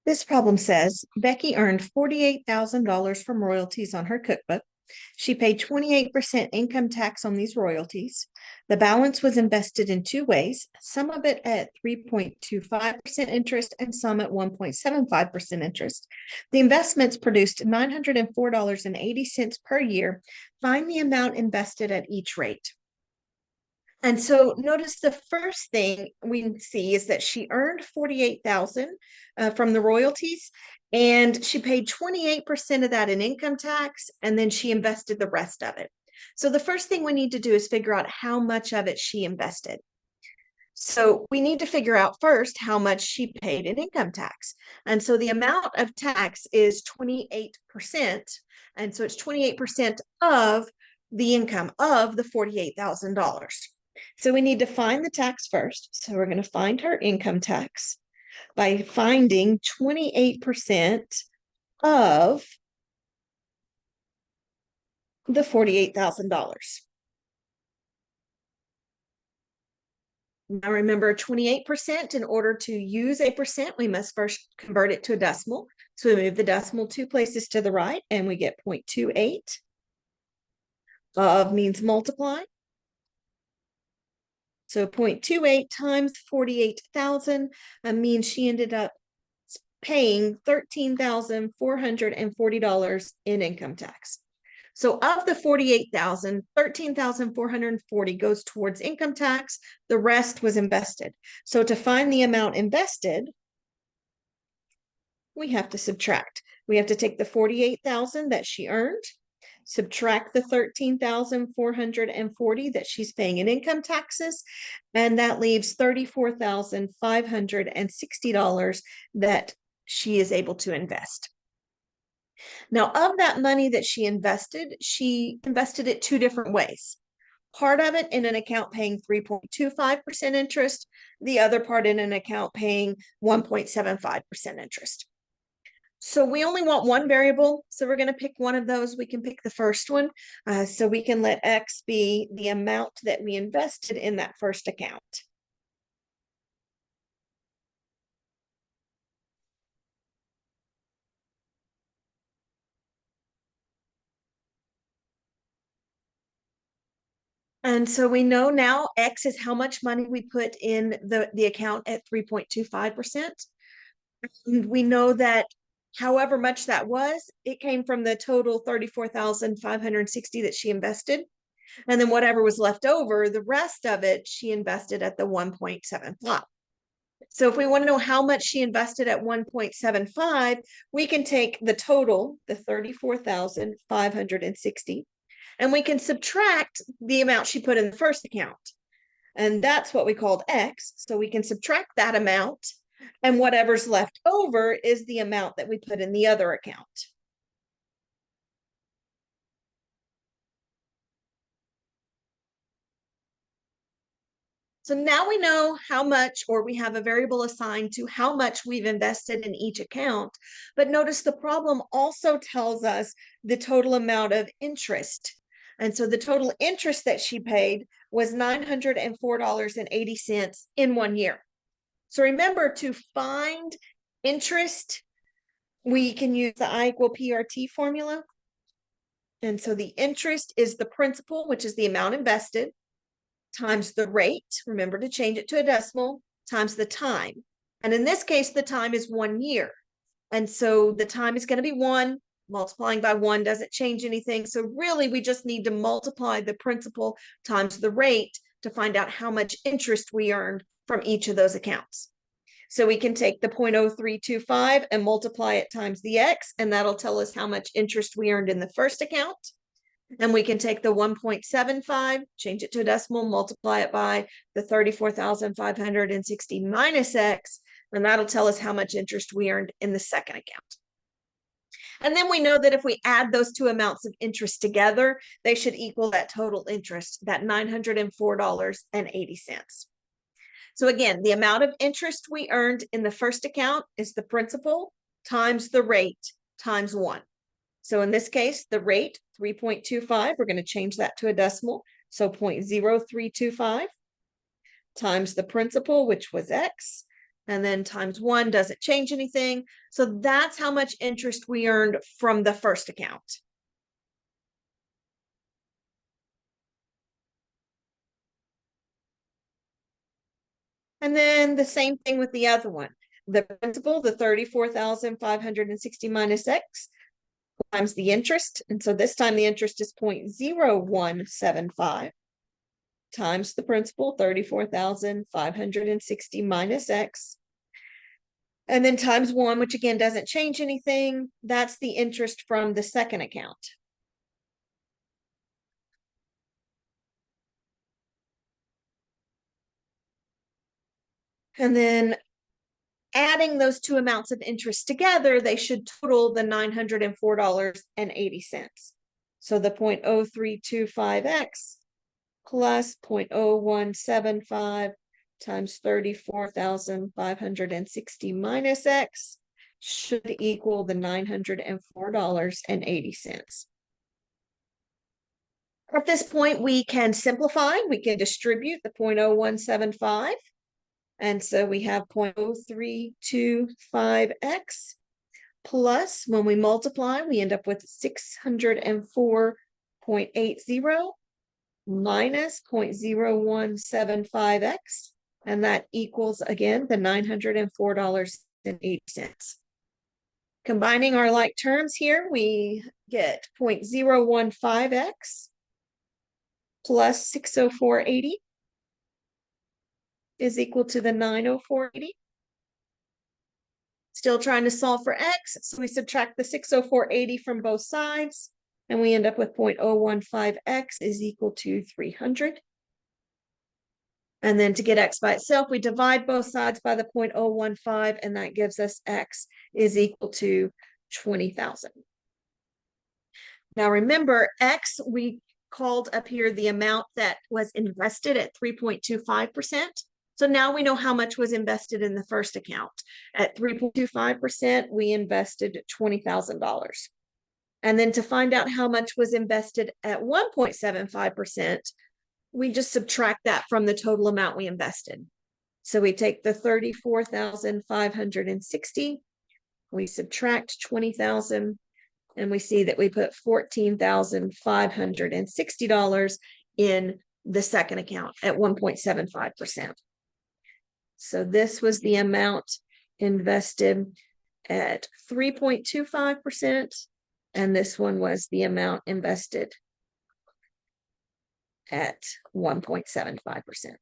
This problem says Becky earned $48,000 from royalties on her cookbook. She paid 28% income tax on these royalties. The balance was invested in two ways, some of it at 3.25% interest and some at 1.75% interest. The investments produced $904.80 per year. Find the amount invested at each rate. And so notice the first thing we see is that she earned 48,000 from the royalties, and she paid 28% of that in income tax, and then she invested the rest of it. So the first thing we need to do is figure out how much of it she invested. So we need to figure out first how much she paid in income tax. And so the amount of tax is 28%. And so it's 28% of the income of the $48,000. So we need to find the tax first. So we're going to find her income tax by finding 28% of the $48,000. Now remember, 28%, in order to use a percent, we must first convert it to a decimal. So we move the decimal two places to the right and we get 0.28. Of means multiply. So 0.28 times 48,000 means she ended up paying $13,440 in income tax. So of the 48,000, 13,440 goes towards income tax. The rest was invested. So to find the amount invested, we have to subtract. We have to take the 48,000 that she earned, subtract the 13,440 that she's paying in income taxes, and that leaves $34,560 that she is able to invest. Now, of that money that she invested it two different ways. Part of it in an account paying 3.25% interest, the other part in an account paying 1.75% interest. So we only want one variable, so we're going to pick one of those. We can pick the first one, so we can let X be the amount that we invested in that first account. And so we know now X is how much money we put in the account at 3.25%. And we know that however much that was, it came from the total 34,560 that she invested. And then whatever was left over, the rest of it, she invested at the 1.75. So if we want to know how much she invested at 1.75, we can take the total, the 34,560, and we can subtract the amount she put in the first account. And that's what we called X. So we can subtract that amount, and whatever's left over is the amount that we put in the other account. So now we know how much, or we have a variable assigned to how much we've invested in each account. But notice the problem also tells us the total amount of interest. And so the total interest that she paid was $904.80 in 1 year. So remember, to find interest, we can use the I equal PRT formula. And so the interest is the principal, which is the amount invested, times the rate, remember to change it to a decimal, times the time. And in this case, the time is 1 year. And so the time is going to be 1. Multiplying by 1 doesn't change anything. So really, we just need to multiply the principal times the rate to find out how much interest we earned from each of those accounts. So we can take the 0.0325 and multiply it times the X, and that'll tell us how much interest we earned in the first account. And we can take the 1.75, change it to a decimal, multiply it by the 34,560 minus X, and that'll tell us how much interest we earned in the second account. And then we know that if we add those two amounts of interest together, they should equal that total interest, that $904.80. So again, the amount of interest we earned in the first account is the principal times the rate times 1. So in this case, the rate, 3.25, we're going to change that to a decimal. So 0.0325 times the principal, which was X, And then times 1 doesn't change anything. So that's how much interest we earned from the first account. And then the same thing with the other one. The principal, the 34,560 minus X times the interest. And so this time the interest is 0.0175 times the principal, 34,560 minus X. And then times 1, which again doesn't change anything. That's the interest from the second account. And then adding those two amounts of interest together, they should total the $904.80. So the 0.0325x plus 0.0175 times 34,560 minus x should equal the $904.80. At this point, we can simplify. We can distribute the 0.0175. And so we have 0.0325x plus, when we multiply, we end up with 604.80 minus 0.0175x. And that equals, again, the $904.80. Combining our like terms here, we get 0.015x plus 604.80 is equal to the 904.80. Still trying to solve for x, so we subtract the 604.80 from both sides, and we end up with 0.015x is equal to 300. And then to get x by itself, we divide both sides by the 0.015, and that gives us x is equal to 20,000. Now remember, x, we called up here the amount that was invested at 3.25%. So now we know how much was invested in the first account. At 3.25%, we invested $20,000. And then to find out how much was invested at 1.75%, we just subtract that from the total amount we invested. So we take the 34,560, we subtract 20,000, and we see that we put $14,560 in the second account at 1.75%. So this was the amount invested at 3.25%, and this one was the amount invested at 1.75%.